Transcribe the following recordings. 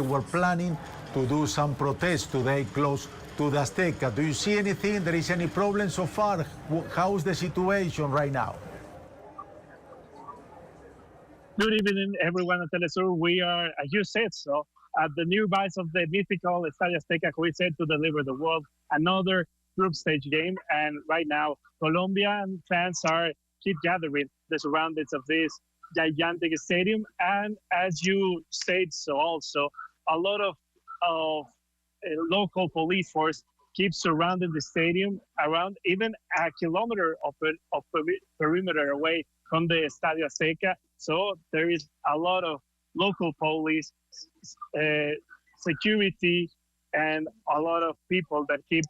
were planning to do some protests today close to the Azteca. Do you see anything? There is any problem so far? How's the situation right now? Good evening, everyone at Telesur. We are, as you said so, at the nearby of the mythical Estadio Azteca, who is set to deliver the world another group stage game. And right now, Colombian fans keep gathering the surroundings of this gigantic stadium. And as you said so also, a lot of local police force keeps surrounding the stadium around even a kilometer of perimeter away from the Estadio Azteca. So there is a lot of local police, security, and a lot of people that keep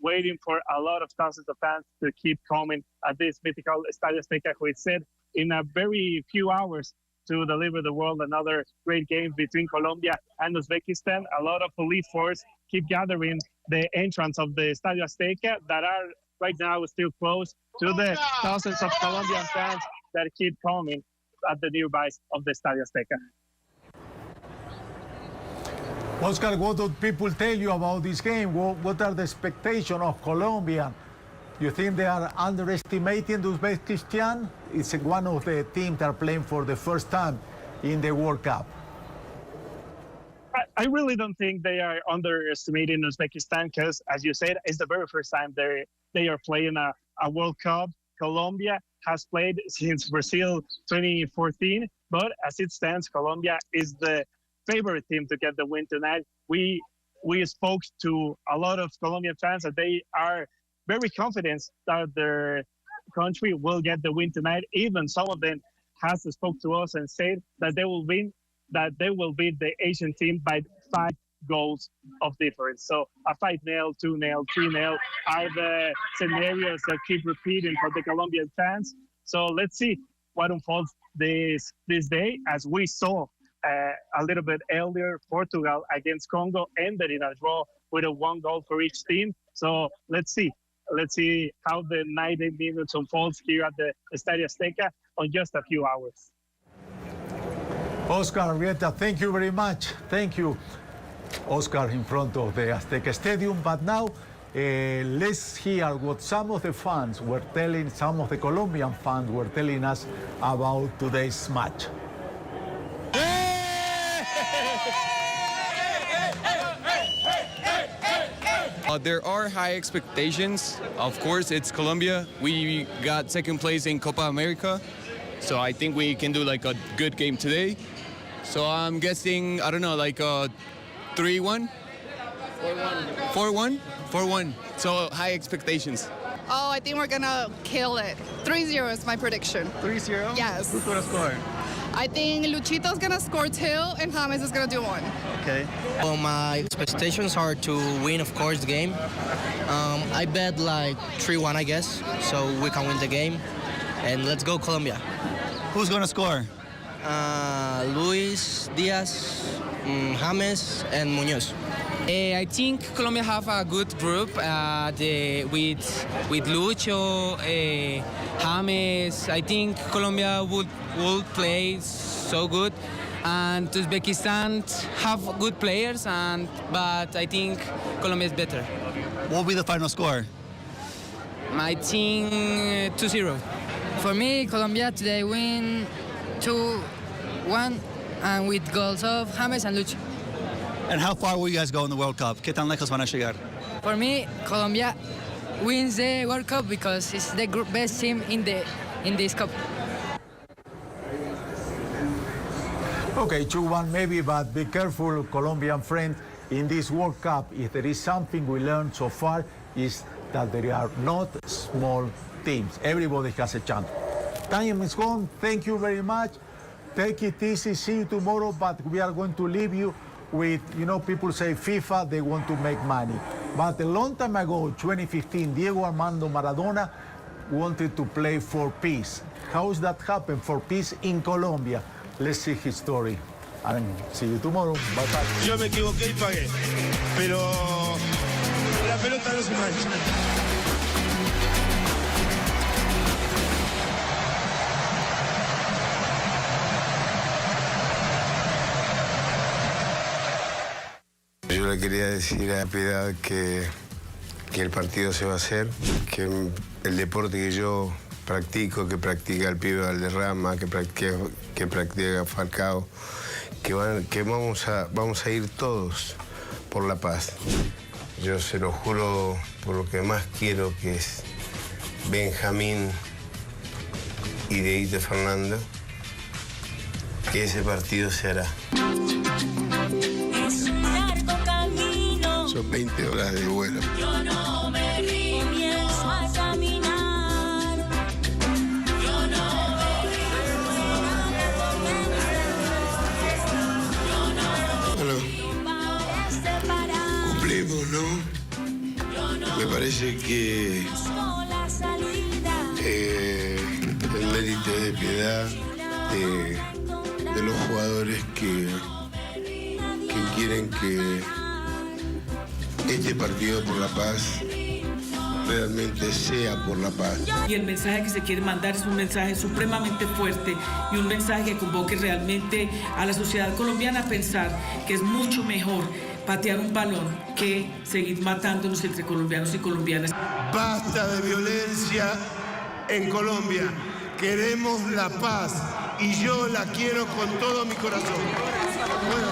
waiting for a lot of thousands of fans to keep coming at this mythical Estadio Azteca, who is said in a very few hours to deliver the world another great game between Colombia and Uzbekistan. A lot of police force keep gathering the entrance of the Estadio Azteca that are right now still closed to the thousands of Colombian fans that keep coming at the nearby of the Estadio Azteca. Oscar, what do people tell you about this game? What are the expectations of Colombia? You think they are underestimating Uzbekistan? It's one of the teams that are playing for the first time in the World Cup. I really don't think they are underestimating Uzbekistan because, as you said, it's the very first time they are playing a World Cup. Colombia has played since Brazil 2014, but as it stands, Colombia is the favorite team to get the win tonight. We spoke to a lot of Colombian fans that they are very confident that their country will get the win tonight. Even some of them has spoke to us and said that they will win, that they will beat the Asian team by 5 goals of difference. So a 5-0, 2-0, 3-0 are the scenarios that keep repeating for the Colombian fans. So let's see what unfolds this day. As we saw a little bit earlier, Portugal against Congo ended in a draw with a 1 goal for each team. So let's see how the 90 minutes unfolds here at the Estadio Azteca on just a few hours. Oscar Arrieta, thank you very much. Thank you, Oscar, in front of the Azteca Stadium. But now, let's hear what some of the Colombian fans were telling us about today's match. There are high expectations. Of course, it's Colombia. We got second place in Copa America, so I think we can do like a good game today. So I'm guessing, I don't know, like a 3-1? 4-1. 4-1. So high expectations. Oh, I think we're gonna kill it. 3-0 is my prediction. 3-0? Yes. Who's gonna score? I think Luchito's gonna score 2 and James is gonna do 1. Okay. Well, my expectations are to win, of course, the game. I bet like 3-1, I guess, so we can win the game. And let's go, Colombia. Who's gonna score? Luis Diaz, James, and Muñoz. I think Colombia have a good group with Lucho, James. I think Colombia would play so good, and Uzbekistan have good players, but I think Colombia is better. What will be the final score? I think 2-0. For me, Colombia today win 2-1, and with goals of James and Lucho. And how far will you guys go in the World Cup? ¿Qué tan lejos van a llegar? For me, Colombia wins the World Cup because it's the best team in this cup. Okay, 2-1 maybe, but be careful, Colombian friends. In this World Cup, if there is something we learned so far, is that there are not small teams. Everybody has a chance. Time is gone. Thank you very much. Take it easy. See you tomorrow, but we are going to leave you with, people say FIFA, they want to make money. But a long time ago, 2015, Diego Armando Maradona wanted to play for peace. How does that happen for peace in Colombia? Let's see his story. And see you tomorrow. Bye-bye. Yo me equivoqué y pagué, pero la pelota no se mancha. Yo le quería decir a Piedad que el partido se va a hacer, que el deporte que yo practico, que practica el pibe Valderrama, que practica Falcao, que vamos a ir todos por la paz. Yo se lo juro por lo que más quiero, que es Benjamín y Dieguito Fernando, que ese partido se hará. Son 20 horas de vuelo. Yo no me rindo a caminar. Yo no me Bueno, cumplimos, ¿no? Me parece que el mérito es de Piedad, de los jugadores que quieren que este partido por la paz realmente sea por la paz. Y el mensaje que se quiere mandar es un mensaje supremamente fuerte y un mensaje que convoque realmente a la sociedad colombiana a pensar que es mucho mejor patear un balón que seguir matándonos entre colombianos y colombianas. Basta de violencia en Colombia. Queremos la paz y yo la quiero con todo mi corazón. Bueno.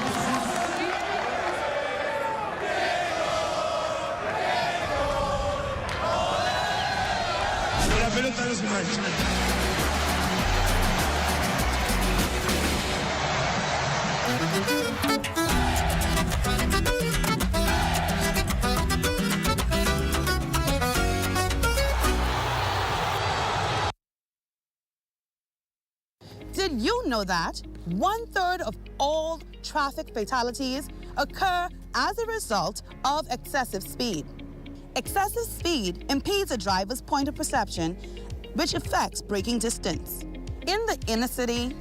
La pelota no se mancha. Did you know that 1/3 of all traffic fatalities occur as a result of excessive speed? Excessive speed impedes a driver's point of perception, which affects braking distance. In the inner city,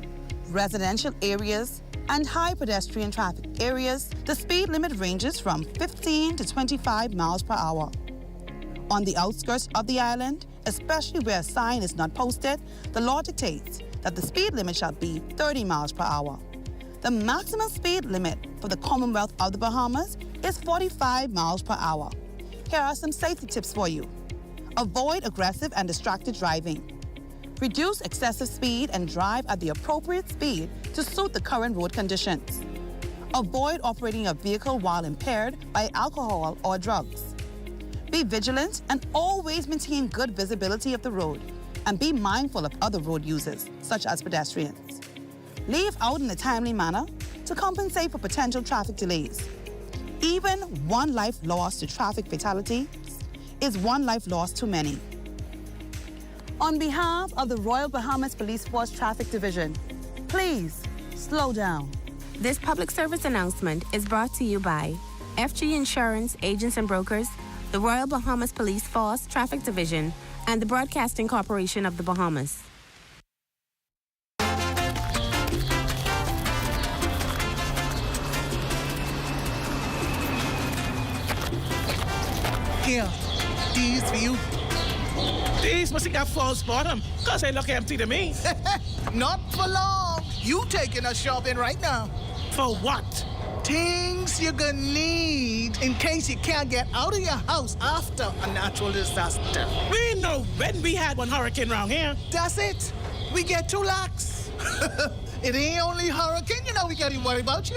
residential areas, and high pedestrian traffic areas, the speed limit ranges from 15 to 25 miles per hour. On the outskirts of the island, especially where a sign is not posted, the law dictates that the speed limit shall be 30 miles per hour. The maximum speed limit for the Commonwealth of the Bahamas is 45 miles per hour. Here are some safety tips for you. Avoid aggressive and distracted driving. Reduce excessive speed and drive at the appropriate speed to suit the current road conditions. Avoid operating a vehicle while impaired by alcohol or drugs. Be vigilant and always maintain good visibility of the road, and be mindful of other road users, such as pedestrians. Leave out in a timely manner to compensate for potential traffic delays. Even one life lost to traffic fatalities is one life lost too many. On behalf of the Royal Bahamas Police Force Traffic Division, please slow down. This public service announcement is brought to you by FG Insurance Agents and Brokers, the Royal Bahamas Police Force Traffic Division, and the Broadcasting Corporation of the Bahamas. Here, these for you. These must have got false bottom, because they look empty to me. Not for long. You taking us shopping right now. For what? Things you're gonna need in case you can't get out of your house after a natural disaster. We know when we had one hurricane around here. That's it. We get 2 lakhs. It ain't only hurricane, we got to worry about,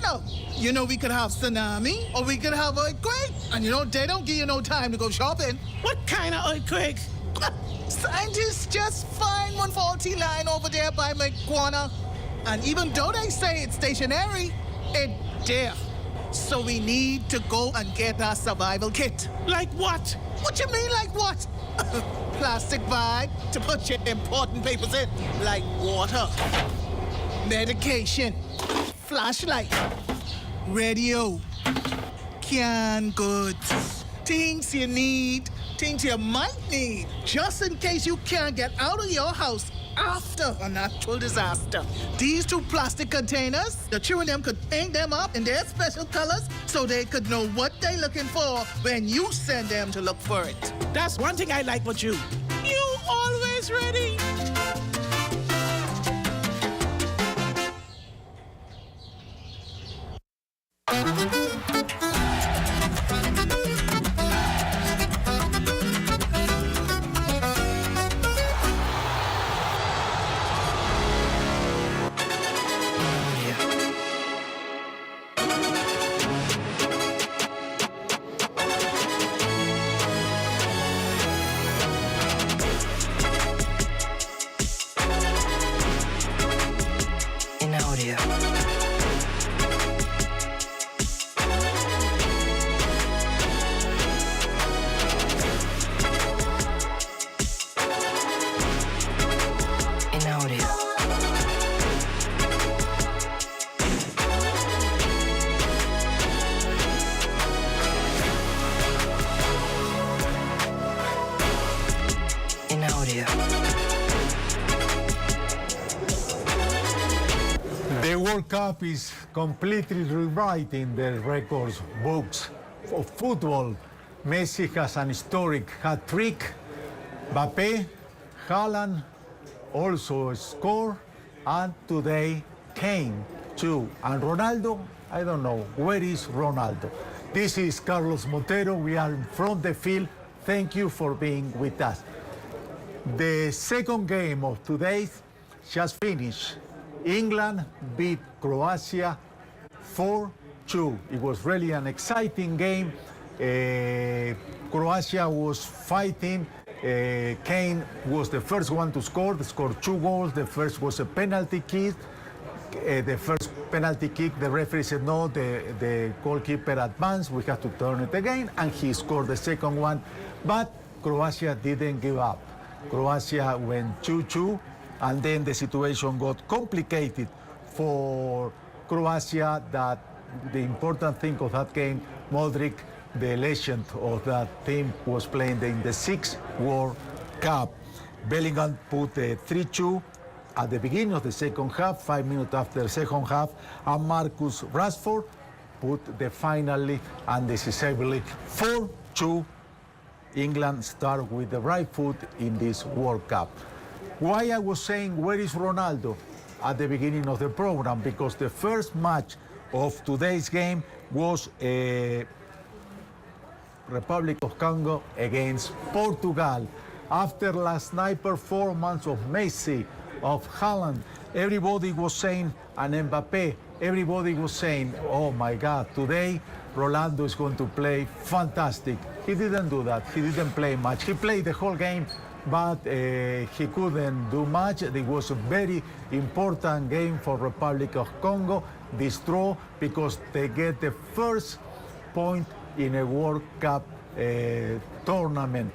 we could have tsunami or we could have earthquake. And they don't give you no time to go shopping. What kind of earthquake? Scientists just find one faulty line over there by McGuana. And even though they say it's stationary, it's there. So we need to go and get our survival kit. Like what? What you mean, like what? Plastic bag to put your important papers in, like water, medication, flashlight, radio, canned goods, things you need, things you might need, just in case you can't get out of your house after a natural disaster. These 2 plastic containers, the children them could paint them up in their special colors so they could know what they're looking for when you send them to look for it. That's one thing I like about you. You always ready. Cup is completely rewriting the records books of football. Messi has an historic hat-trick. Mbappe, Haaland also scored, and today Kane too. And Ronaldo, I don't know, where is Ronaldo? This is Carlos Montero. We are from the field. Thank you for being with us. The second game of today just finished. England beat Croatia 4-2. It was really an exciting game. Croatia was fighting. Kane was the first one to score. They scored 2 goals. The first was a penalty kick. The first penalty kick, the referee said no, the goalkeeper advanced. We have to turn it again, and he scored the second one. But Croatia didn't give up. Croatia went 2-2, and then the situation got complicated for Croatia. That the important thing of that game, Modric, the legend of that team, was playing in the 6th World Cup. Bellingham put a 3-2 at the beginning of the second half, 5 minutes after the second half, and Marcus Rashford put the finally and decisively 4-2. England start with the right foot in this World Cup. Why I was saying where is Ronaldo at the beginning of the program? Because the first match of today's game was a Republic of Congo against Portugal. After last night performance of Messi, of Haaland, everybody was saying, and Mbappe, everybody was saying, oh my God, today Ronaldo is going to play fantastic. He didn't do that. He didn't play much. He played the whole game, but he couldn't do much. It was a very important game for Republic of Congo, this draw, because they get the first point in a World Cup tournament.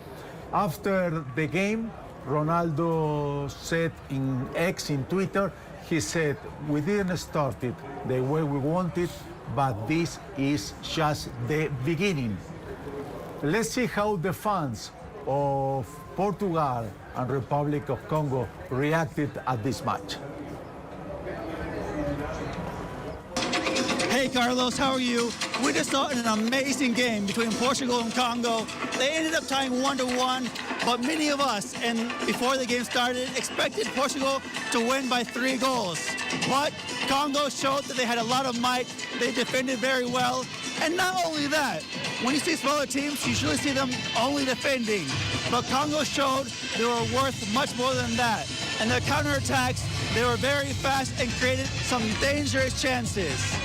After the game, Ronaldo said in X, in Twitter, he said, we didn't start it the way we wanted, but this is just the beginning. Let's see how the fans of Portugal and Republic of Congo reacted at this match. Hey Carlos, how are you? We just saw an amazing game between Portugal and Congo. They ended up tying 1-1, but many of us, and before the game started, expected Portugal to win by 3 goals. But Congo showed that they had a lot of might, they defended very well, and not only that, when you see smaller teams, you usually see them only defending. But Congo showed they were worth much more than that. And their counterattacks, they were very fast and created some dangerous chances.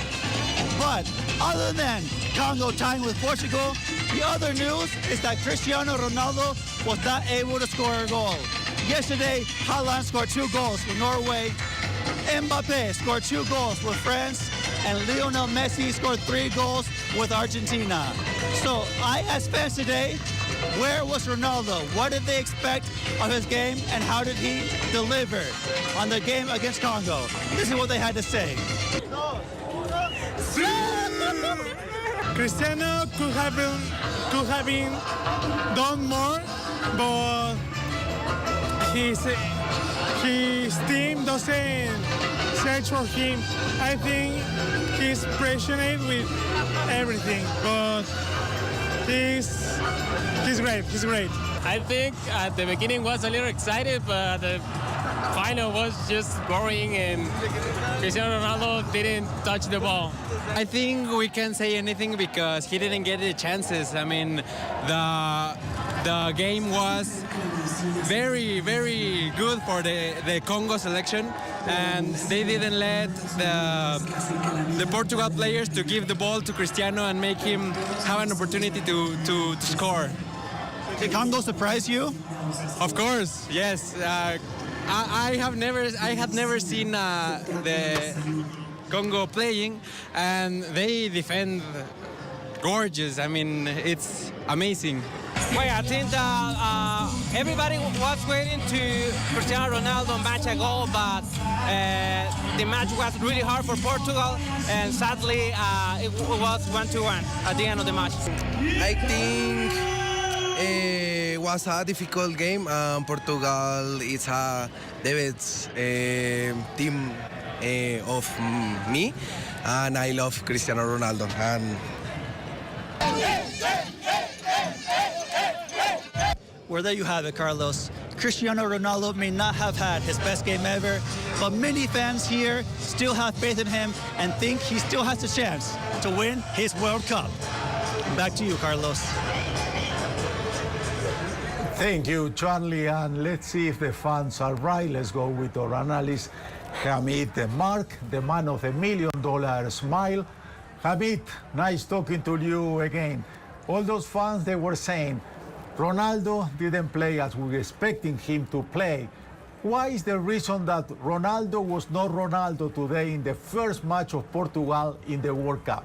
But other than Congo tying with Portugal, the other news is that Cristiano Ronaldo was not able to score a goal. Yesterday, Haaland scored 2 goals for Norway, Mbappe scored 2 goals with France, and Lionel Messi scored 3 goals with Argentina. So I asked fans today, where was Ronaldo? What did they expect of his game, and how did he deliver on the game against Congo? This is what they had to say. Cristiano could have been done more, but his team doesn't search for him. I think he's passionate with everything, but he's great. He's great. I think at the beginning was a little excited, but the final was just boring, and Cristiano Ronaldo didn't touch the ball. I think we can't say anything because he didn't get the chances. I mean, the game was very, very good for the Congo selection, and they didn't let the Portugal players to give the ball to Cristiano and make him have an opportunity to score. Did Congo surprise you? Of course, yes. I had never seen the Congo playing, and they defend gorgeous. I mean, it's amazing. Well, I think that everybody was waiting to Cristiano Ronaldo match a goal, but the match was really hard for Portugal, and sadly it was 1-1 at the end of the match. I think it was a difficult game. Portugal is the best team of me, and I love Cristiano Ronaldo. And Well, there you have it, Carlos. Cristiano Ronaldo may not have had his best game ever, but many fans here still have faith in him and think he still has a chance to win his World Cup. Back to you, Carlos. Thank you, Charlie. And let's see if the fans are right. Let's go with our analyst, Hamid Mark, the man of the $1 million smile. Hamid, nice talking to you again. All those fans, they were saying, Ronaldo didn't play as we were expecting him to play. Why is the reason that Ronaldo was not Ronaldo today in the first match of Portugal in the World Cup?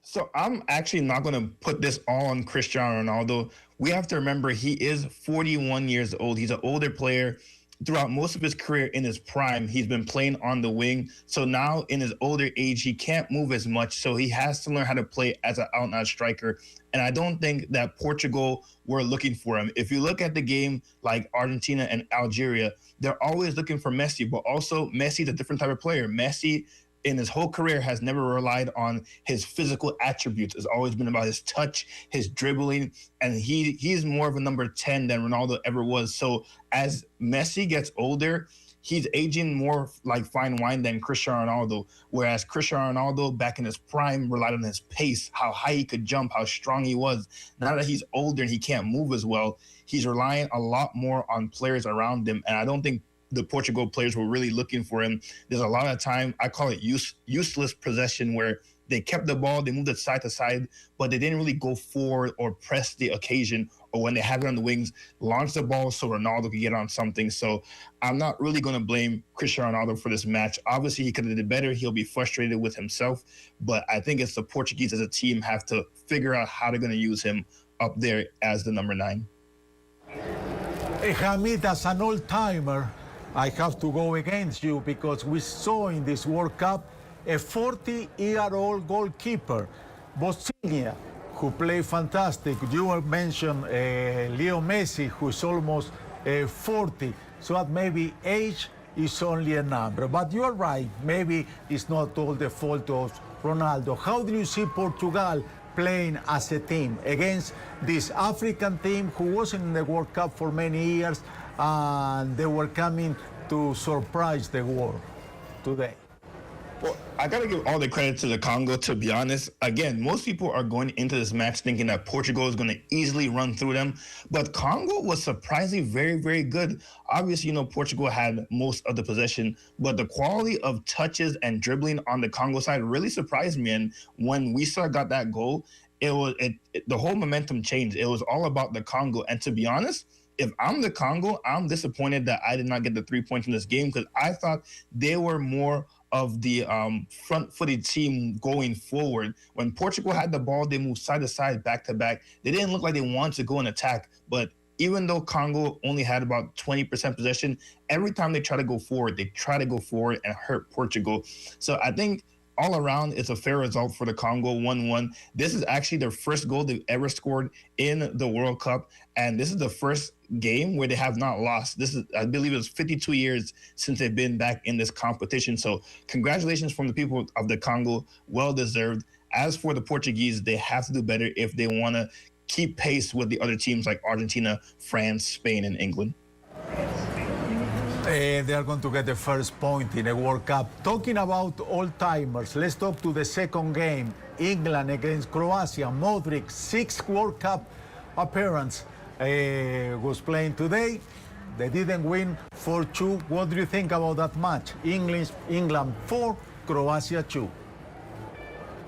So I'm actually not going to put this all on Cristiano Ronaldo. We have to remember he is 41 years old. He's an older player. Throughout most of his career in his prime, he's been playing on the wing. So now in his older age, he can't move as much. So he has to learn how to play as an out-and-out striker. And I don't think that Portugal were looking for him. If you look at the game like Argentina and Algeria, they're always looking for Messi, but also Messi's a different type of player. Messi in his whole career has never relied on his physical attributes. It's always been about his touch, his dribbling, and he's more of a number 10 than Ronaldo ever was. So as Messi gets older, he's aging more like fine wine than Cristiano Ronaldo, whereas Cristiano Ronaldo back in his prime relied on his pace, how high he could jump, how strong he was. Now that he's older and he can't move as well, he's relying a lot more on players around him, and I don't think the Portugal players were really looking for him. There's a lot of time, I call it useless possession, where they kept the ball, they moved it side to side, but they didn't really go forward or press the occasion, or when they had it on the wings, launch the ball so Ronaldo could get on something. So I'm not really going to blame Cristiano Ronaldo for this match. Obviously, he could have did better. He'll be frustrated with himself, but I think it's the Portuguese as a team have to figure out how they're going to use him up there as the number 9. Hey, Hamid, as an old-timer, I have to go against you because we saw in this World Cup a 40-year-old goalkeeper, Bosnia, who played fantastic. You mentioned Leo Messi, who's almost 40, so that maybe age is only a number. But you're right, maybe it's not all the fault of Ronaldo. How do you see Portugal playing as a team against this African team who wasn't in the World Cup for many years, and they were coming to surprise the world today? Well, I got to give all the credit to the Congo, to be honest. Again, most people are going into this match thinking that Portugal is going to easily run through them. But Congo was surprisingly very, very good. Obviously, you know, Portugal had most of the possession, but the quality of touches and dribbling on the Congo side really surprised me. And when we got that goal, the whole momentum changed. It was all about the Congo. And to be honest, if I'm the Congo, I'm disappointed that I did not get the 3 points in this game, because I thought they were more of the front-footed team going forward. When Portugal had the ball, they moved side to side, back to back. They didn't look like they wanted to go and attack, but even though Congo only had about 20% possession, every time they try to go forward and hurt Portugal. So I think all around, it's a fair result for the Congo, 1-1. This is actually their first goal they've ever scored in the World Cup, and this is the first game where they have not lost. This is, I believe, it's 52 years since they've been back in this competition. So congratulations from the people of the Congo, well deserved. As for the Portuguese, they have to do better if they want to keep pace with the other teams like Argentina, France, Spain, and England. They are going to get the first point in a World Cup. Talking about old-timers, let's talk to the second game. England against Croatia. Modric, 6th World Cup appearance, was playing today. They didn't win 4-2. What do you think about that match? England 4, Croatia 2.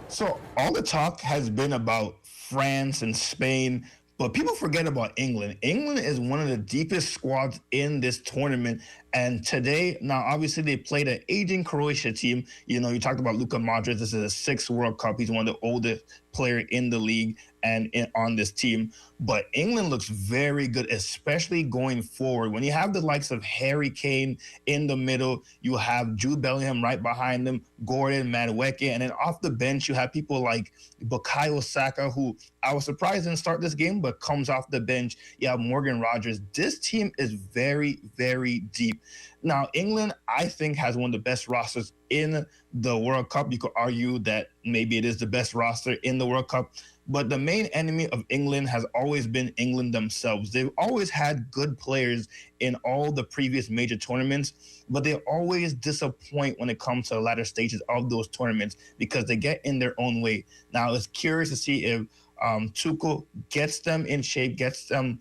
So all the talk has been about France and Spain, but people forget about England. England is one of the deepest squads in this tournament. And today, now obviously they played an aging Croatia team. You know, you talked about Luka Modric. This is his 6th World Cup. He's one of the oldest players in the league and on this team. But England looks very good, especially going forward. When you have the likes of Harry Kane in the middle, you have Jude Bellingham right behind them, Gordon, Madueke, and then off the bench, you have people like Bukayo Saka, who I was surprised didn't start this game, but comes off the bench. You have Morgan Rogers. This team is very, very deep. Now, England, I think, has one of the best rosters in the World Cup. You could argue that maybe it is the best roster in the World Cup. But the main enemy of England has always been England themselves. They've always had good players in all the previous major tournaments, but they always disappoint when it comes to the latter stages of those tournaments because they get in their own way. Now, it's curious to see if Tuchel gets them in shape, gets them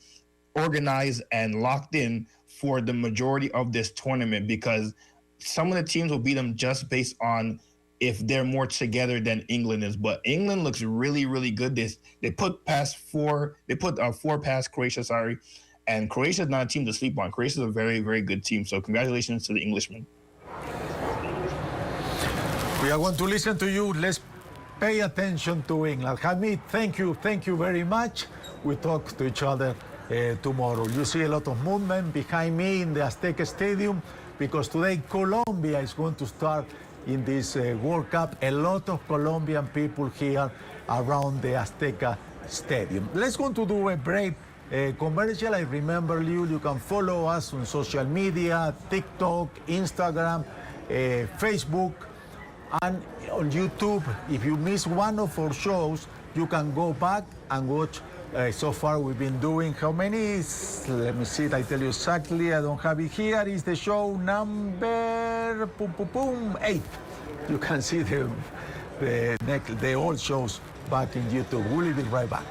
organized and locked in for the majority of this tournament, because some of the teams will beat them just based on if they're more together than England is. But England looks really, really good. They put four past Croatia, and Croatia is not a team to sleep on. Croatia is a very, very good team. So congratulations to the Englishmen. We are going to listen to you. Let's pay attention to England. Hamid, thank you very much. We talk to each other tomorrow. You see a lot of movement behind me in the Azteca Stadium because today Colombia is going to start in this World Cup. A lot of Colombian people here around the Azteca Stadium. Let's go to do a break commercial. I remember you can follow us on social media, TikTok, Instagram, Facebook, and on YouTube. If you miss one of our shows, you can go back and watch. So far we've been doing how many? Let me see it, I tell you exactly. I don't have it here. Is the show number 8. You can see the old shows back in YouTube. We'll be right back.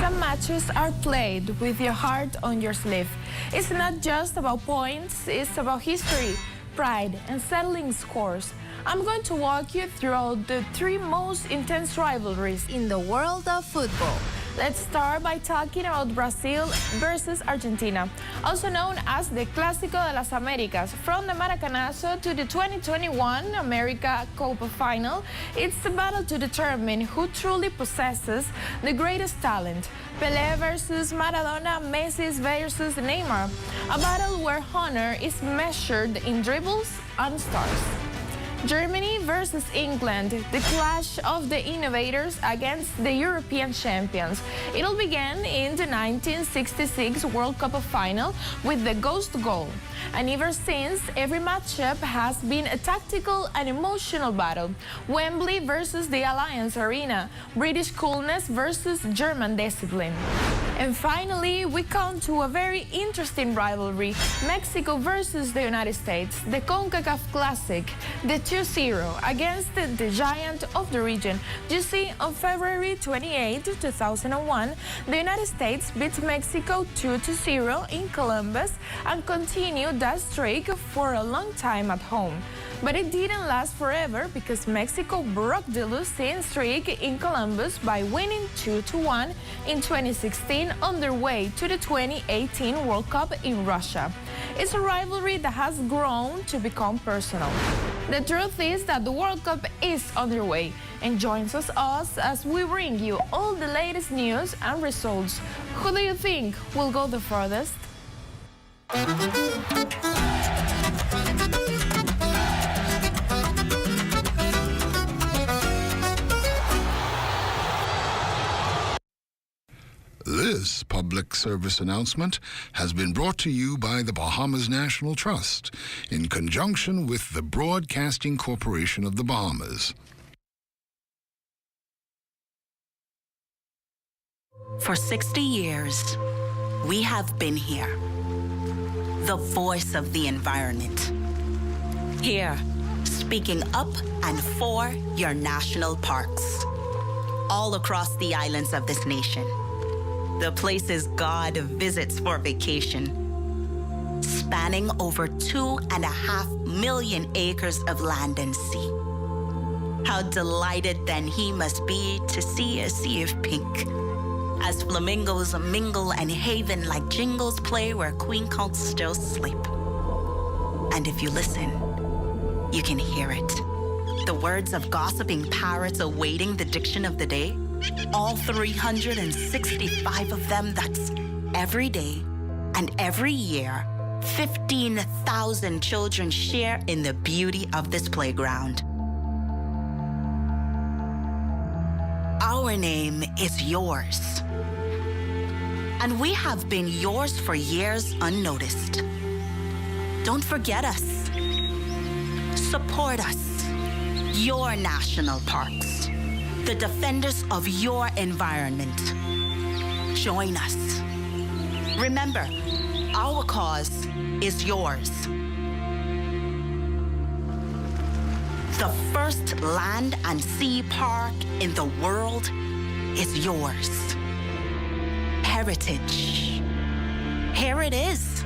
Some matches are played with your heart on your sleeve. It's not just about points, it's about history, pride, and settling scores. I'm going to walk you through the 3 most intense rivalries in the world of football. Let's start by talking about Brazil versus Argentina, also known as the Clásico de las Américas. From the Maracanazo to the 2021 America Copa final, it's a battle to determine who truly possesses the greatest talent. Pelé versus Maradona, Messi versus Neymar. A battle where honor is measured in dribbles and stars. Germany versus England, the clash of the innovators against the European champions. It'll begin in the 1966 World Cup final with the ghost goal. And ever since, every matchup has been a tactical and emotional battle. Wembley versus the Allianz Arena, British coolness versus German discipline. And finally, we come to a very interesting rivalry, Mexico versus the United States, the CONCACAF Classic, the 2-0 against the giant of the region. You see, on February 28, 2001, the United States beat Mexico 2-0 in Columbus and continued that streak for a long time at home. But it didn't last forever because Mexico broke the losing streak in Columbus by winning 2-1 in 2016 on their way to the 2018 World Cup in Russia. It's a rivalry that has grown to become personal. The truth is that the World Cup is underway, and join us as we bring you all the latest news and results. Who do you think will go the furthest? This public service announcement has been brought to you by the Bahamas National Trust in conjunction with the Broadcasting Corporation of the Bahamas. For 60 years, we have been here, the voice of the environment. Here, speaking up and for your national parks, all across the islands of this nation. The places God visits for vacation, spanning over 2.5 million acres of land and sea. How delighted then he must be to see a sea of pink, as flamingos mingle and haven like jingles play where queen counts still sleep. And if you listen, you can hear it. The words of gossiping parrots awaiting the diction of the day. All 365 of them, that's every day and every year, 15,000 children share in the beauty of this playground. Our name is yours. And we have been yours for years unnoticed. Don't forget us. Support us. Your national parks. The defenders of your environment. Join us. Remember, our cause is yours. The first land and sea park in the world is yours. Heritage. Here it is.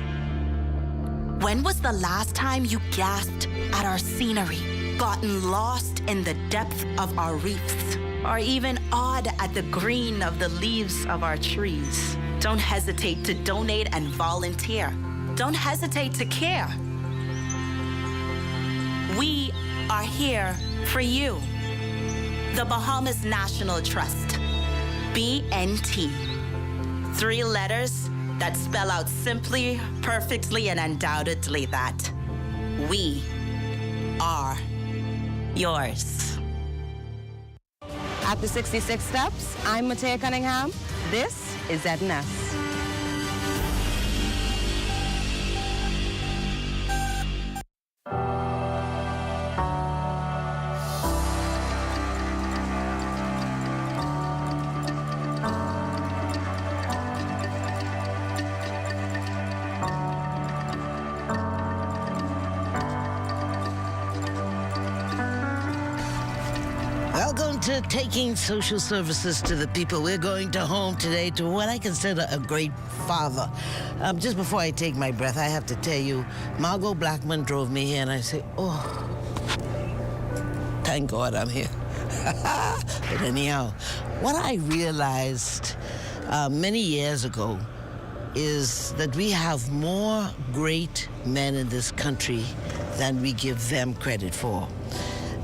When was the last time you gasped at our scenery, gotten lost in the depth of our reefs, or even awed at the green of the leaves of our trees? Don't hesitate to donate and volunteer. Don't hesitate to care. We are here for you. The Bahamas National Trust, BNT. 3 letters that spell out simply, perfectly, and undoubtedly that we are yours. At the 66 Steps, I'm Matea Cunningham. This is ZNS. Welcome to Taking Social Services to the People. We're going to home today to what I consider a great father. Just before I take my breath, I have to tell you, Margot Blackman drove me here, and I say, oh, thank God I'm here. But anyhow, what I realized many years ago is that we have more great men in this country than we give them credit for.